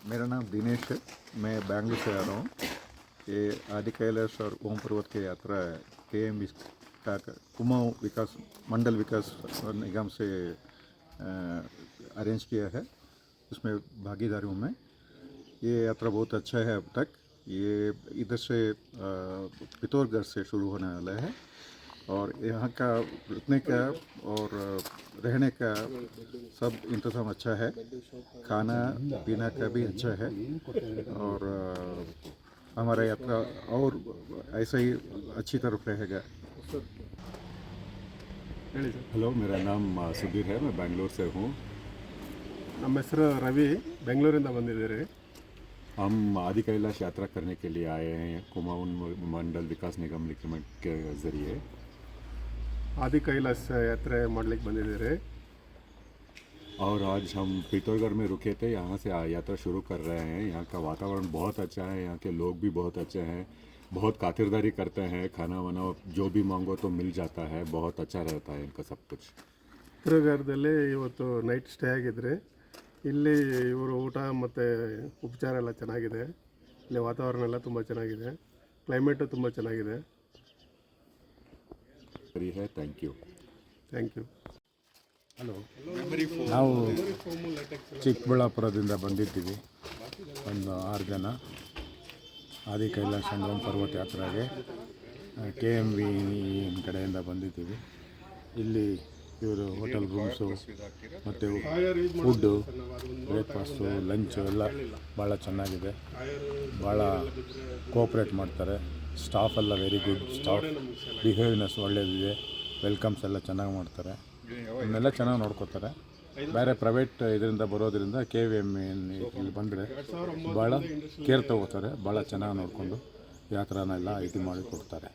मेरा नाम दिनेश है। मैं बैंगलोर से आ रहा हूँ। ये आदि कैलाश और ओम पर्वत की यात्रा KM का कुमाऊं विकास मंडल विकास निगम से अरेंज किया है। उसमें भागीदार हूँ मैं। ये यात्रा बहुत अच्छा है। अब तक ये इधर से पिथौरगढ़ से शुरू होने वाला है और यहाँ का रुकने का और रहने का सब इंतज़ाम अच्छा है। खाना पीना का भी अच्छा है और हमारा यात्रा और ऐसा ही अच्छी तरफ रहेगा। हेलो, मेरा नाम सुधीर है। मैं बैंगलोर से हूँ। ನಮ್ಮ ಹೆಸರು ರವಿ, ಬೆಂಗಳೂರಿಂದ ಬಂದಿದ್ದೀರಿ. हम आदि कैलाश यात्रा करने के लिए आए हैं कुमाऊं मंडल विकास निगम रिक्रूटमेंट के ज़रिए। ಆದಿ ಕೈಲಾಸ ಯಾತ್ರೆ ಮಾಡ್ಲಿಕ್ಕೆ ಬಂದಿದ್ದೀರಿ. और आज हम पिथौरगढ़ में रुके थे। यहाँ से यात्रा शुरू कर रहे हैं। यहाँ का वातावरण बहुत अच्छा है, यहाँ के लोग भी बहुत अच्छे हैं, बहुत खातिरदारी करते हैं। खाना वाना जो भी मांगो तो मिल जाता है, बहुत अच्छा रहता है इनका सब कुछ। ಚಿತ್ರದುರ್ಗದಲ್ಲಿ ಇವತ್ತು ನೈಟ್ ಸ್ಟೇ ಆಗಿದ್ರಿ. ಇಲ್ಲಿ ಇವರು ಊಟ ಮತ್ತು ಉಪಚಾರ ಎಲ್ಲ ಚೆನ್ನಾಗಿದೆ. ಇಲ್ಲಿ ವಾತಾವರಣ ಎಲ್ಲ ತುಂಬ ಚೆನ್ನಾಗಿದೆ, ಕ್ಲೈಮೇಟು ತುಂಬ ಚೆನ್ನಾಗಿದೆ. ಸರಿ है, thank you. Thank you. Hello, ನಾವು ಚಿಕ್ಕಬಳ್ಳಾಪುರದಿಂದ ಬಂದಿದ್ದೀವಿ. ಒಂದು 6 ಜನ ಆದಿ ಕೈಲಾಸ ಸಂಗಮ ಪರ್ವತ ಯಾತ್ರೆಗೆ KMV ಕಡೆಯಿಂದ ಬಂದಿದ್ದೀವಿ. ಇಲ್ಲಿ ಇವರು ಹೋಟೆಲ್ ರೂಮ್ಸು ಮತ್ತು ಫುಡ್ಡು, ಬ್ರೇಕ್ಫಾಸ್ಟು, ಲಂಚು ಎಲ್ಲ ಭಾಳ ಚೆನ್ನಾಗಿದೆ. ಭಾಳ ಕೋಆಪ್ರೇಟ್ ಮಾಡ್ತಾರೆ. ಸ್ಟಾಫ್ ಎಲ್ಲ ವೆರಿ ಗುಡ್ ಸ್ಟಾಫ್. ಬಿಹೇವ್ನೆಸ್ ಒಳ್ಳೆಯದಿದೆ. ವೆಲ್ಕಮ್ಸ್ ಎಲ್ಲ ಚೆನ್ನಾಗಿ ಮಾಡ್ತಾರೆ. ಅದನ್ನೆಲ್ಲ ಚೆನ್ನಾಗಿ ನೋಡ್ಕೋತಾರೆ. ಬೇರೆ ಪ್ರೈವೇಟ್ ಇದರಿಂದ ಬರೋದರಿಂದ KVM ಇಲ್ಲಿ ಬಂದರೆ ಭಾಳ ಕೇರ್ ತೊಗೋತಾರೆ. ಭಾಳ ಚೆನ್ನಾಗಿ ನೋಡಿಕೊಂಡು ಯಾತ್ರಾನೆಲ್ಲ ಇದು ಮಾಡಿ ಕೊಡ್ತಾರೆ.